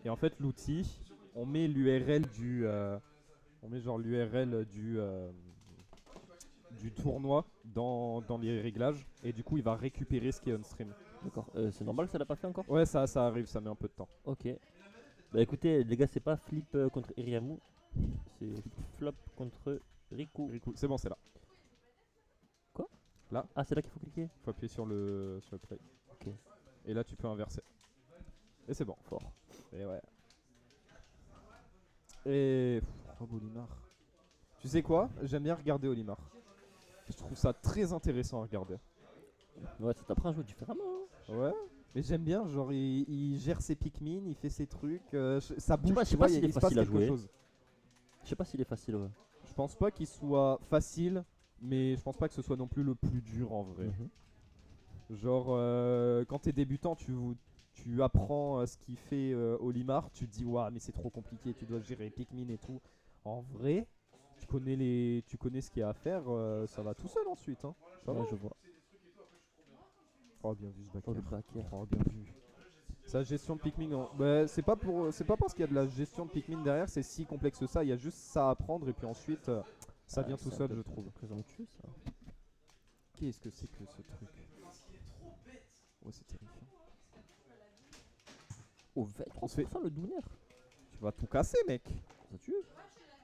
Et en fait, l'outil, on met l'URL on met genre l'URL du tournoi dans les réglages. Et du coup, il va récupérer ce qui est on stream. D'accord. C'est normal que ça l'a pas fait encore? Ouais, ça arrive, ça met un peu de temps. Ok. Bah écoutez, les gars, c'est pas Flip contre Iriamu, c'est Flop contre Riku. Riku, c'est bon, c'est là. Quoi? Là. Ah, c'est là qu'il faut cliquer? Faut appuyer sur le play. Ok. Et là, tu peux inverser. Et c'est bon. Fort. Et ouais. Et. Rob Olimar. Tu sais quoi? J'aime bien regarder Olimar. Je trouve ça très intéressant à regarder. Ouais, ça t'apprend à jouer différemment. Hein. Ouais. Mais j'aime bien, genre, il gère ses Pikmin, il fait ses trucs. Ça bouge. Je sais pas s'il est il se passe facile à quelque jouer. chose. Je sais pas s'il est facile, ouais. Je pense pas qu'il soit facile, mais je pense pas que ce soit non plus le plus dur en vrai. Genre, quand t'es débutant, tu apprends ce qu'il fait Olimar, tu te dis, waouh, mais c'est trop compliqué, tu dois gérer Pikmin et tout. En vrai, tu connais ce qu'il y a à faire, ça va tout seul ensuite. Hein. Ça va. Ouais, je vois. Oh, bien vu ce Oh, le backer. backer. Oh, bien vu. Sa gestion de Pikmin, bah, c'est pas parce qu'il y a de la gestion de Pikmin derrière, c'est si complexe que ça. Il y a juste ça à apprendre et puis ensuite, ça vient tout seul, je trouve. Présomptueux, ça. Qu'est-ce que c'est que ce truc? Ouais, c'est terrifiant. Oh, 23% le Dooner. Tu vas tout casser, mec. Ça tue.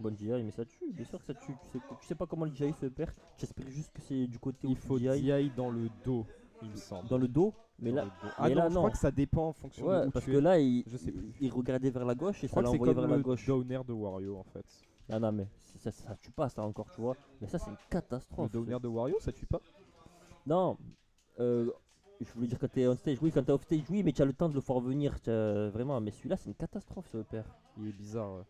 Bonne GI, mais ça tue. Bien sûr que ça tue. Tu sais pas comment le GI se perd. J'espère juste que c'est du côté où Il faut GI. DI dans le dos, il me semble. Dans le dos. Mais Dans là, le dos. mais là, je non. crois que ça dépend en fonction Ouais, de où parce tu que es. là, Je sais plus. il regardait vers la gauche et Je ça crois que l'a c'est envoyé comme vers la le gauche. downer de Wario en fait. Ah non, mais ça tue pas, ça encore, tu vois. Mais ça, c'est une catastrophe. Le downer de Wario, ça tue pas? Non, je voulais dire quand t'es on stage, oui, quand t'es off stage, oui, mais tu as le temps de le faire venir, vraiment. Mais celui-là, c'est une catastrophe, ce père. Il est bizarre, ouais.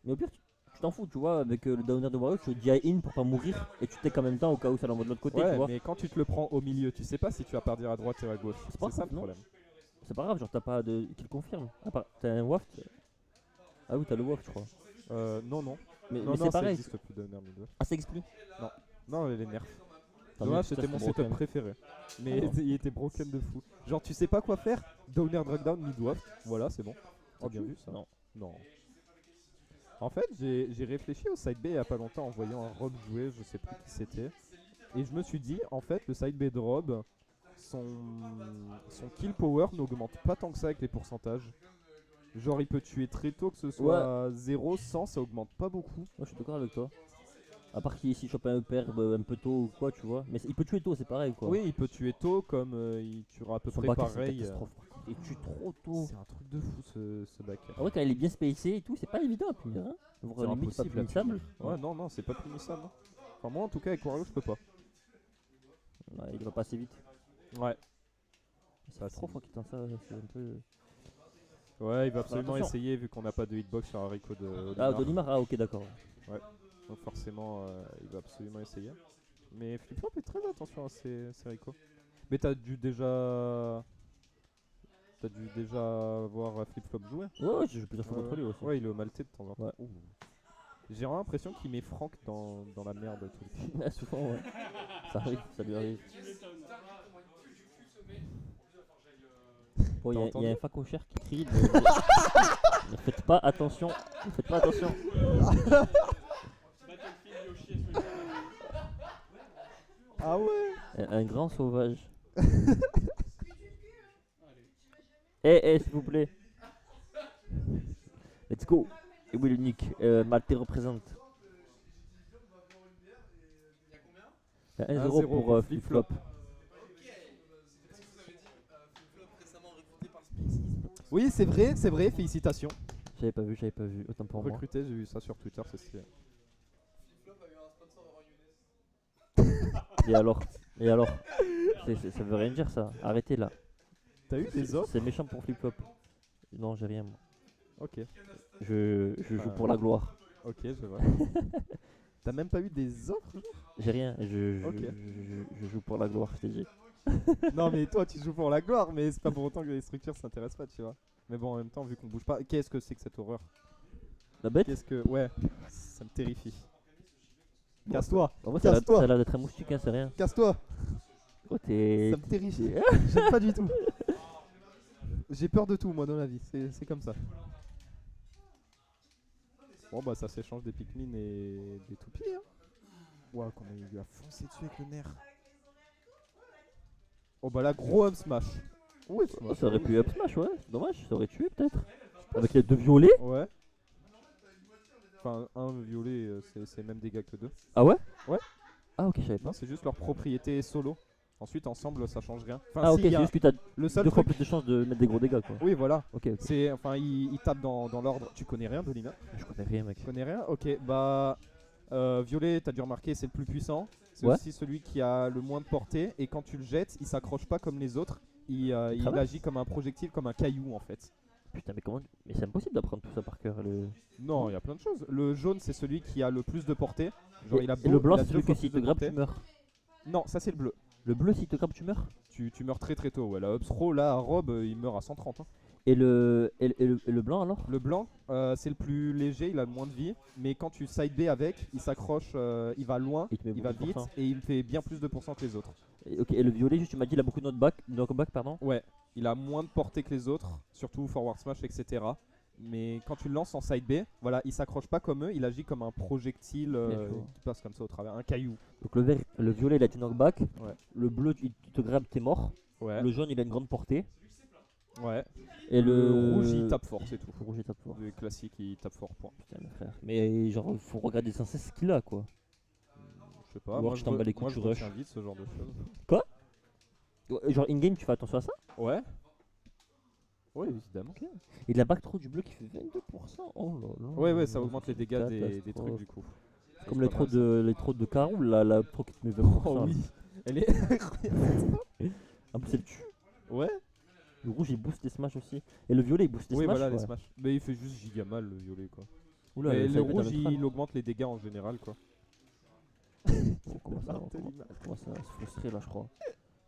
Mais au pire, tu t'en fous, tu vois, avec le downer de Wario, tu dis in pour pas mourir et tu take en même temps au cas où ça l'envoie de l'autre côté, tu Ouais, vois. mais quand tu te le prends au milieu, tu sais pas si tu vas partir à droite ou à gauche. C'est pas C'est ça grave, le non. problème. C'est pas grave, genre t'as pas de. Qui le confirme. Ah, t'as un waft. Ah oui, t'as le waft, je crois. Non. Mais Non, c'est pareil. ça existe plus downer mid. Ah, ça explique. Non, les nerfs. Tant Dommage, mieux, c'était ça, mon c'est setup broken. préféré. Mais Ah non. il était broken de fou. Genre, tu sais pas quoi faire? Downer, drag down, mid waft. Voilà, c'est bon. Oh, bien vu ça. Non. Non. En fait, j'ai réfléchi au side B il y a pas longtemps en voyant un Rob jouer, je sais plus qui c'était. Et je me suis dit, en fait, le side B de Rob, son kill power n'augmente pas tant que ça avec les pourcentages. Genre, il peut tuer très tôt, que ce soit 0, 100, ça augmente pas beaucoup. Moi, je suis d'accord avec toi. À part qu'il s'il chope un perb un peu tôt ou quoi, tu vois. Mais il peut tuer tôt, c'est pareil, quoi. Oui, il peut tuer tôt, comme il tuera à peu Son près backer, c'est une pareil. catastrophe, par contre. Il tue trop tôt. C'est un truc de fou ce backer. Ah ouais, quand il est bien spacé et tout, c'est pas évident à punir, hein. Voire C'est limite pas impossible à punissable. Ouais, non, c'est pas punissable. Enfin, moi en tout cas, avec Wario, je peux pas. Ouais, il va pas assez vite. Ouais. Ça fait 3 fois qu'il tente ça, c'est un peu. Ouais, il va absolument attention. essayer vu qu'on n'a pas de hitbox sur Hariko de Ah, Olimar, ah, ok, d'accord. Donc forcément, il va absolument essayer. Mais Flip-Flop fait très attention à ces Hariko. Mais t'as dû déjà voir Flip-Flop jouer. Ouais, j'ai joué plusieurs fois contre lui aussi. Ouais, il est au Maltais de temps en temps. Ouais. Ouh. J'ai vraiment l'impression qu'il met Franck dans la merde tout le temps. Souvent, ouais. Ça arrive, ça lui arrive. Bon, il y a un facochère qui crie. Ne faites pas attention. Ne faites pas attention. Ah ouais. Un grand sauvage. Eh, s'il vous plaît. Let's go. Et oui, l'unique. Maltais représente. Il y a 1-0 pour Flip-Flop. Oui, c'est vrai, félicitations. J'avais pas vu. Autant pour moi. Recruté, j'ai vu ça sur Twitter, c'est stylé. Et alors ça veut rien dire ça. Arrêtez là. T'as eu des offres? C'est méchant pour Flip-Flop. Non, j'ai rien moi. Ok. Je joue pour la gloire. Ok, je vois. T'as même pas eu des offres? J'ai rien, je joue pour la gloire, je t'ai dit. Non mais toi tu joues pour la gloire, mais c'est pas pour autant que les structures s'intéressent pas, tu vois. Mais bon, en même temps, vu qu'on bouge pas, qu'est-ce que c'est que cette horreur? La bête? Qu'est-ce que... Ouais, ça me terrifie. Casse-toi. En vrai, ça Casse-toi. a l'air d'être un moustique, hein, c'est rien. Casse-toi. Oh, t'es... Ça me terrifie. J'aime pas du tout. J'ai peur de tout moi dans la vie, c'est comme ça. Bon bah ça s'échange des Pikmin et des toupies hein. Ouah comment il lui a foncé dessus avec le nerf. Oh bah là gros up smash. Ouais, Oh, ça aurait pu up smash, ouais. C'est dommage, ça aurait tué peut-être. Avec les deux violets. Ouais. Enfin un violet c'est même dégâts que deux. Ah ouais? Ouais. Ah ok, je savais pas. Non c'est juste leur propriété solo. Ensuite ensemble ça change rien. Enfin, Ah ok, si, c'est juste que t'as le seul deux fois truc. plus de chances de mettre des gros dégâts quoi. Oui voilà. Ok, ok. C'est enfin il tape dans l'ordre. Tu connais rien de l'IMA? Je connais rien mec. Tu connais rien? Ok bah violet t'as dû remarquer c'est le plus puissant. C'est Ouais. aussi celui qui a le moins de portée et quand tu le jettes il s'accroche pas comme les autres. Il traverse agit comme un projectile, comme un caillou en fait. Putain mais comment... Mais c'est impossible d'apprendre tout ça par cœur. Non il y a plein de choses. Le jaune c'est celui qui a le plus de portée. Genre, Et, il a et le blanc il a c'est deux celui fois que s'il plus te de grappe portée. tu meurs. Non ça c'est le bleu. Le bleu s'il te grappe tu meurs. Tu meurs très très tôt. Ouais, la Upsro là à Rob il meurt à 130 hein. Et le blanc alors? Le blanc c'est le plus léger, il a le moins de vie. Mais quand tu side B avec, il s'accroche, il va loin, Et il te met il va beaucoup de vite pourcents. et il fait bien plus de pourcents que les autres. Ok, et le violet juste tu m'as dit il a beaucoup de knockback pardon. Ouais, il a moins de portée que les autres, surtout forward smash etc. Mais quand tu le lances en side B, voilà, il s'accroche pas comme eux, il agit comme un projectile je vois. qui passe comme ça au travers, un caillou. Donc le violet il a du knockback. Ouais. Le bleu il te grappe t'es mort. Ouais, Le jaune il a une grande portée. ouais. Et le rouge il tape fort, c'est tout. Le rouge il tape fort. Le classique il tape fort, point. Putain mes frères. Mais genre faut regarder sans cesse ce qu'il a quoi. Je sais pas, Ou alors moi tu je t'en bats les moi, couilles, je tu rush. retiens vite ce genre de choses. Genre in-game tu fais attention à ça. Ouais. Ouais, évidemment. Et la back throw du bleu qui fait 22%. Oh là là. Ouais, ça augmente les dégâts des Catastrophe. trucs du coup. Comme C'est les pas trous mal, de Caroul, la throw qui te met 20%. Oh oui, elle est incroyable. En plus elle tue. Ouais, Le rouge il booste les smash aussi. Et le violet il booste les oui smash. voilà les ouais. smash. Mais il fait juste giga mal le violet quoi. Oula, Mais ça le va être rouge diamétral. il augmente les dégâts en général quoi. On commence à se frustrer là je crois.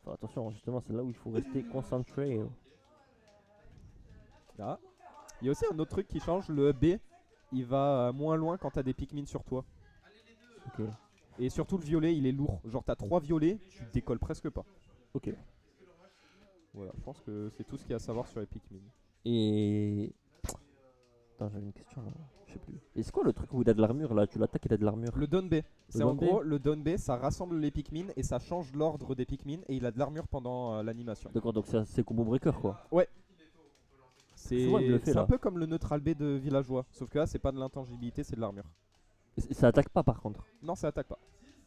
Enfin, attention justement c'est là où il faut rester concentré. Là. Il y a aussi un autre truc qui change, le B il va moins loin quand t'as des Pikmin sur toi. Ok. Et surtout le violet il est lourd. Genre t'as 3 violets, tu décolles presque pas. Ok. Voilà, je pense que c'est tout ce qu'il y a à savoir sur les Pikmin. Et... Attends j'avais une question là. Je sais plus. Et c'est quoi le truc où il a de l'armure là? Tu l'attaques il a de l'armure. Le down B, c'est en down B gros le down B ça rassemble les Pikmin et ça change l'ordre des Pikmin et il a de l'armure pendant l'animation. D'accord donc c'est combo breaker quoi. C'est Souvent, il le fait, un là. peu comme le neutral B de villageois, sauf que là c'est pas de l'intangibilité, c'est de l'armure. Et ça attaque pas par contre. Non, ça attaque pas.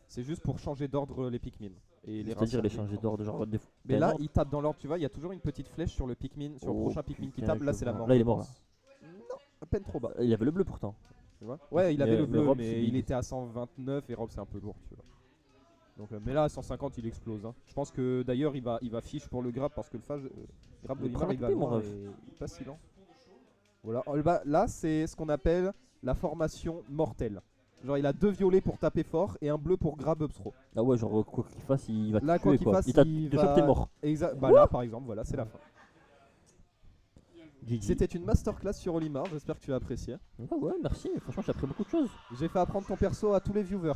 C'est juste pour changer d'ordre les Pikmin. Et les C'est-à-dire les rassembler. changer d'ordre genre des Mais t'as là, un ordre. il tape dans l'ordre, tu vois, il y a toujours une petite flèche sur le Pikmin, sur le Oh, prochain Pikmin qui putain, tape, là je c'est la vois. mort. Là, il je est mort, pense. Non, à peine trop bas. Il avait le bleu pourtant. Tu vois ouais, il avait Mais- le mais bleu, Rob, mais c'est il vite. était à 129 et Rob c'est un peu lourd, tu vois. Donc, mais là à 150 il explose. Hein. Je pense que d'ailleurs il va fiche pour le grab parce que le phage, grab de Mais Limar prends il va la poupée, mon loin ref. et il passe silent. Voilà, là c'est ce qu'on appelle la formation mortelle. Genre il a 2 violets pour taper fort et un bleu pour grab upstro. Ah ouais genre quoi qu'il fasse il va te Là, quoi tuer qu'il quoi. fasse, Il te chope t'es mort. Bah là par exemple, voilà, c'est la fin. GG. C'était une masterclass sur Olimar, j'espère que tu as apprécié. Ouais merci franchement j'ai appris beaucoup de choses. J'ai fait apprendre ton perso à tous les viewers.